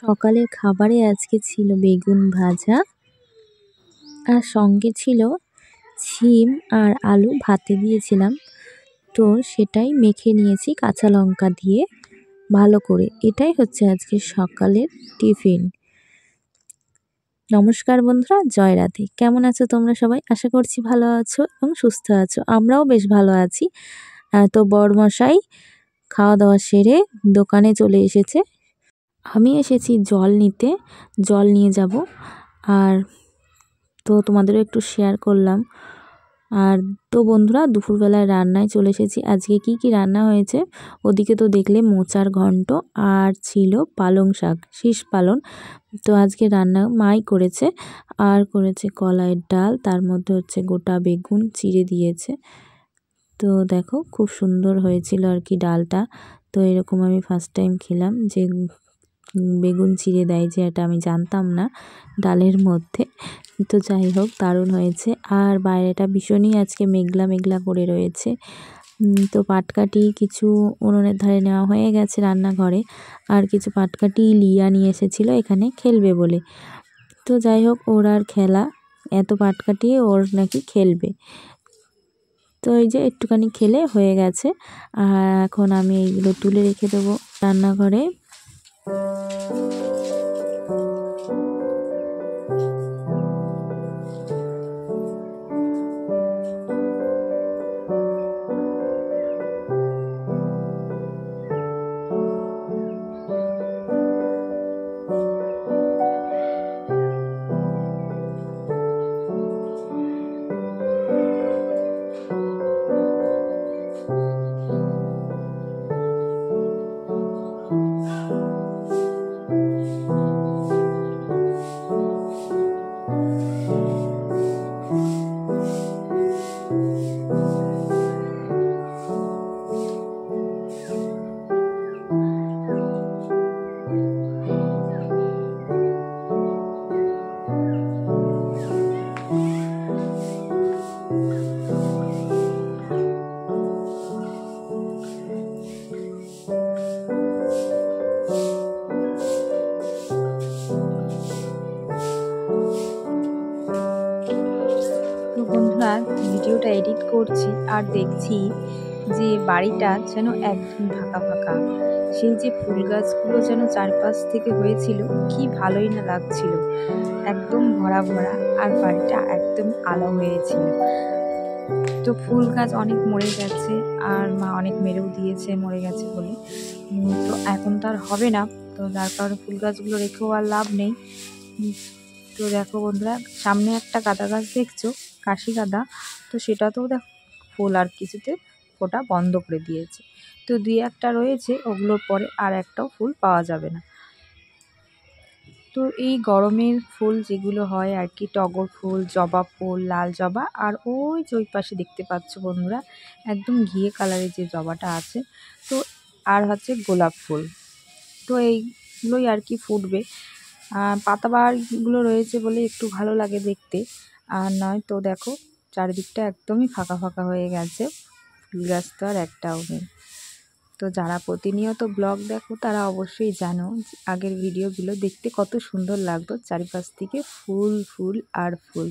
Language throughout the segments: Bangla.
সকালের খাবারে আজকে ছিল বেগুন ভাজা আর সঙ্গে ছিল শিম আর আলু ভাতে দিয়েছিলাম, তো সেটাই মেখে নিয়েছি কাঁচা লঙ্কা দিয়ে ভালো করে। এটাই হচ্ছে আজকে সকালের টিফিন। নমস্কার বন্ধুরা, জয় রাধে। কেমন আছো তোমরা সবাই? আশা করছি ভালো আছো এবং সুস্থ আছো। আমরাও বেশ ভালো আছি। তো বরমশাই খাওয়া দাওয়া সেরে দোকানে চলে এসেছে। আমি এসেছি জল নিতে, জল নিয়ে যাব। আর তো তোমাদেরও একটু শেয়ার করলাম। আর তো বন্ধুরা, দুপুরবেলায় রান্নায় চলে এসেছি। আজকে কি কি রান্না হয়েছে ওদিকে তো দেখলে, মোচার ঘন্ট আর ছিল পালং শাক, শীষ পালং। তো আজকে রান্না মাই করেছে। আর করেছে কলাইয়ের ডাল, তার মধ্যে হচ্ছে গোটা বেগুন চিড়ে দিয়েছে। তো দেখো খুব সুন্দর হয়েছিল আর কি ডালটা। তো এরকম আমি ফার্স্ট টাইম খেলাম যে বেগুন চিড়ে দেয়, যে এটা আমি জানতাম না ডালের মধ্যে। তো যাই হোক, দারুণ হয়েছে। আর বাইরেটা ভীষণই আজকে মেঘলা মেঘলা করে রয়েছে। তো পাটকাঠি কিছু উনুনের ধারে নেওয়া হয়ে গেছে রান্নাঘরে, আর কিছু পাটকাঠি লিয়া নিয়ে এসেছিলো এখানে খেলবে বলে। তো যাই হোক, ওর আর খেলা, এত পাটকাঠি ওর নাকি খেলবে। তো এই যে একটুখানি খেলে হয়ে গেছে। আর এখন আমি এইগুলো তুলে রেখে দেবো রান্নাঘরে। বন্ধুরা, ভিডিওটা এডিট করছি আর দেখছি যে বাড়িটা যেন একদম ফাঁকা ফাঁকা। সেই যে ফুল গাছগুলো যেন চারপাশ থেকে হয়েছিল, কি ভালোই না লাগছিল, একদম ভরা ভরা। আর বাড়িটা একদম আলো হয়েছিল। তো ফুল গাছ অনেক মরে গেছে, আর মা অনেক মেরেও দিয়েছে মরে গেছে বলে। তো এখন তো আর হবে না, তো যার কারণে ফুল গাছগুলো রেখেও আর লাভ নেই। তো দেখো বন্ধুরা, সামনে একটা গাঁদা গাছ দেখছো, কাশি গাঁদা। তো সেটাতেও দেখো ফুল আর কিছুতে ফোটা বন্ধ করে দিয়েছে। তো দুই একটা রয়েছে, ওগুলোর পরে আর একটাও ফুল পাওয়া যাবে না। তো এই গরমের ফুল যেগুলো হয় আর কি, টগর ফুল, জবা ফুল, লাল জবা, আর ওই যে ওই পাশে দেখতে পাচ্ছ বন্ধুরা, একদম ঘিয়ে কালারের যে জবাটা আছে, তো আর হচ্ছে গোলাপ ফুল। তো এইগুলোই আর কি ফুটবে। পাতাবাহারগুলো রয়েছে বলে একটু ভালো লাগে দেখতে, আর নয় তো দেখো চারিদিকটা একদমই ফাঁকা ফাঁকা হয়ে গেছে, ফুল গাছ তো আর একটাও নেই। তো যারা প্রতিনিয়ত ব্লগ দেখো তারা অবশ্যই জানো আগের ভিডিওগুলো দেখতে কত সুন্দর লাগতো, চারিপাশ থেকে ফুল ফুল আর ফুল,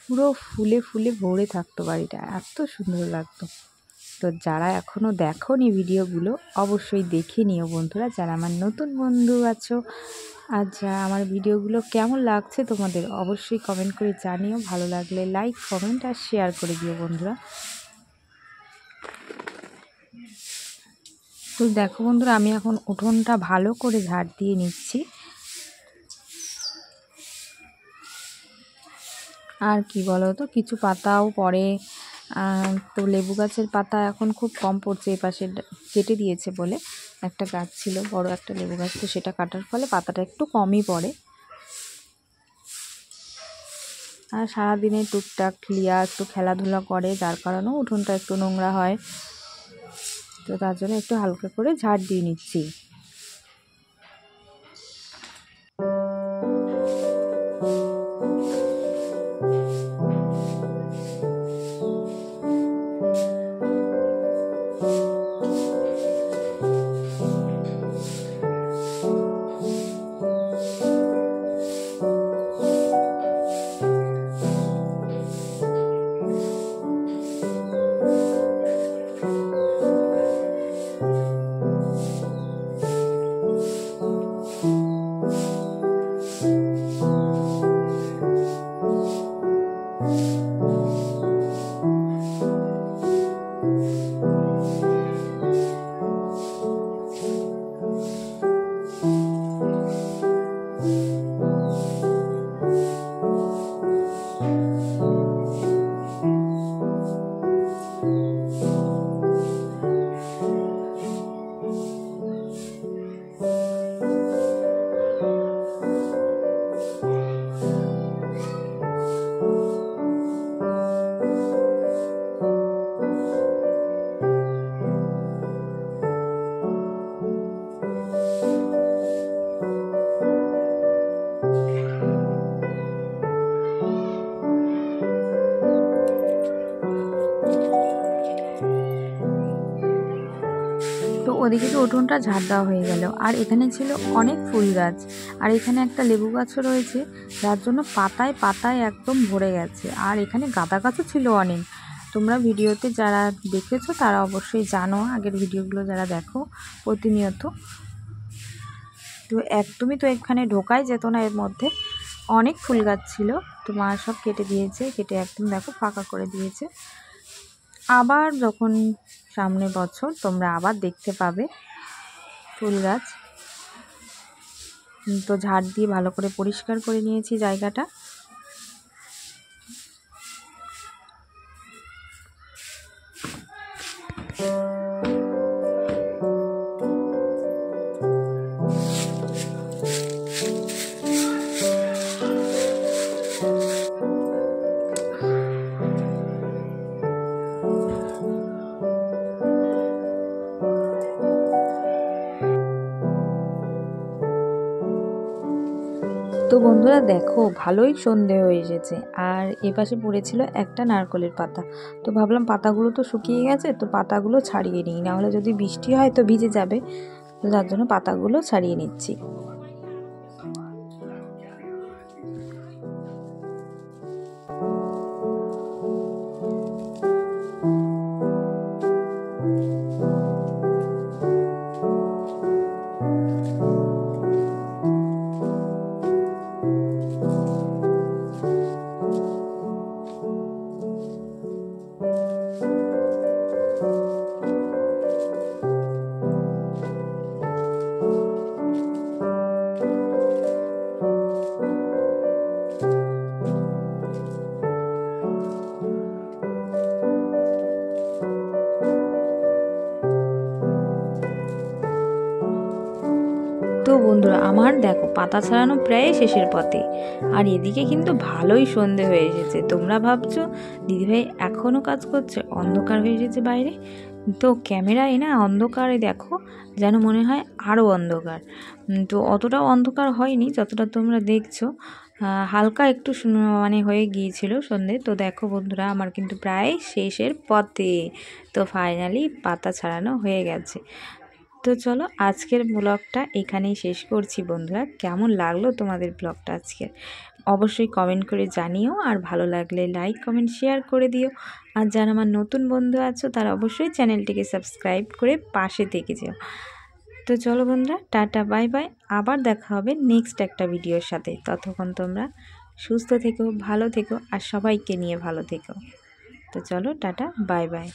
পুরো ফুলে ফুলে ভরে থাকতো বাড়িটা, এত সুন্দর লাগতো। তো যারা এখনও দেখোনি ভিডিওগুলো অবশ্যই দেখে নিও বন্ধুরা, যারা আমার নতুন বন্ধু আছো। আর যারা আমার ভিডিওগুলো কেমন লাগছে তোমাদের অবশ্যই কমেন্ট করে জানিও, ভালো লাগলে লাইক, কমেন্ট আর শেয়ার করে দিও বন্ধুরা। তো দেখো বন্ধুরা, আমি এখন উঠোনটা ভালো করে ঝাড় দিয়ে নিচ্ছি। আর কি বলো তো, কিছু পাতাও পড়ে। তো লেবু গাছের পাতা এখন খুব কম পড়ছে, এই পাশে কেটে দিয়েছে বলে। একটা গাছ ছিল বড় একটা লেবু গাছ, তো সেটা কাটার ফলে পাতাটা একটু কমই পড়ে। আর সারাদিনে টুকটাক লিয়া একটু খেলাধুলা করে, যার কারণেও উঠোনটা একটু নোংরা হয়। তো তার জন্য একটু হালকা করে ঝাড় দিয়ে নিচ্ছি। ওদিকে তো উঠোনটা ঝাড় দেওয়া হয়ে গেল। আর এখানে ছিল অনেক ফুল গাছ, আর এখানে একটা লেবু গাছও রয়েছে, যার জন্য পাতায় পাতায় একদম ভরে গেছে। আর এখানে গাঁদা গাছও ছিল অনেক। তোমরা ভিডিওতে যারা দেখেছো তারা অবশ্যই জানো, আগের ভিডিওগুলো যারা দেখো প্রতিনিয়ত। তো একদমই তো এখানে ঢোকাই যেত না, এর মধ্যে অনেক ফুল গাছ ছিল। তো মা সব কেটে দিয়েছে, কেটে একদম দেখো ফাঁকা করে দিয়েছে। আবার যখন সামনে বছর তোমরা আবার দেখতে পাবে ফুল গাছ। তো ঝাড় দিয়ে ভালো করে পরিষ্কার করে নিয়েছি জায়গাটা। তো বন্ধুরা দেখো ভালোই সন্ধে হয়ে এসেছে, আর এপাশে পড়েছিল একটা নারকলের পাতা। তো ভাবলাম পাতাগুলো তো শুকিয়ে গেছে, তো পাতাগুলো ছাড়িয়ে নিই, নাহলে যদি বৃষ্টি হয় তো ভিজে যাবে। তো যার জন্য পাতাগুলো ছাড়িয়ে নিচ্ছি। তো বন্ধুরা আমার দেখো পাতা ছাড়ানো প্রায় শেষের পথে, আর এদিকে কিন্তু ভালোই সন্ধে হয়ে এসেছে। তোমরা ভাবছো দিদিভাই এখনও কাজ করছে, অন্ধকার হয়ে এসেছে বাইরে। তো ক্যামেরায় না অন্ধকারে দেখো যেন মনে হয় আরও অন্ধকার। তো অতটাও অন্ধকার হয়নি যতটা তোমরা দেখছো, হালকা একটু মানে হয়ে গিয়েছিল সন্ধে। তো দেখো বন্ধুরা আমার কিন্তু প্রায় শেষের পথে। তো ফাইনালি পাতা ছাড়ানো হয়ে গেছে। তো চলো আজকের ব্লগটা এখানেই শেষ করছি বন্ধুরা। কেমন লাগলো তোমাদের ব্লগটা আজকের অবশ্যই কমেন্ট করে জানিও, আর ভালো লাগলে লাইক কমেন্ট শেয়ার করে দিও। আর যারা আমার নতুন বন্ধু আছো তারা অবশ্যই চ্যানেলটিকে সাবস্ক্রাইব করে পাশে থেকে যেও। তো চলো বন্ধুরা, টাটা বাই বাই। আবার দেখা হবে নেক্সট একটা ভিডিওর সাথে। ততক্ষণ তোমরা সুস্থ থেকো, ভালো থেকো, আর সবাইকে নিয়ে ভালো থেকো। তো চলো টাটা বাই বাই।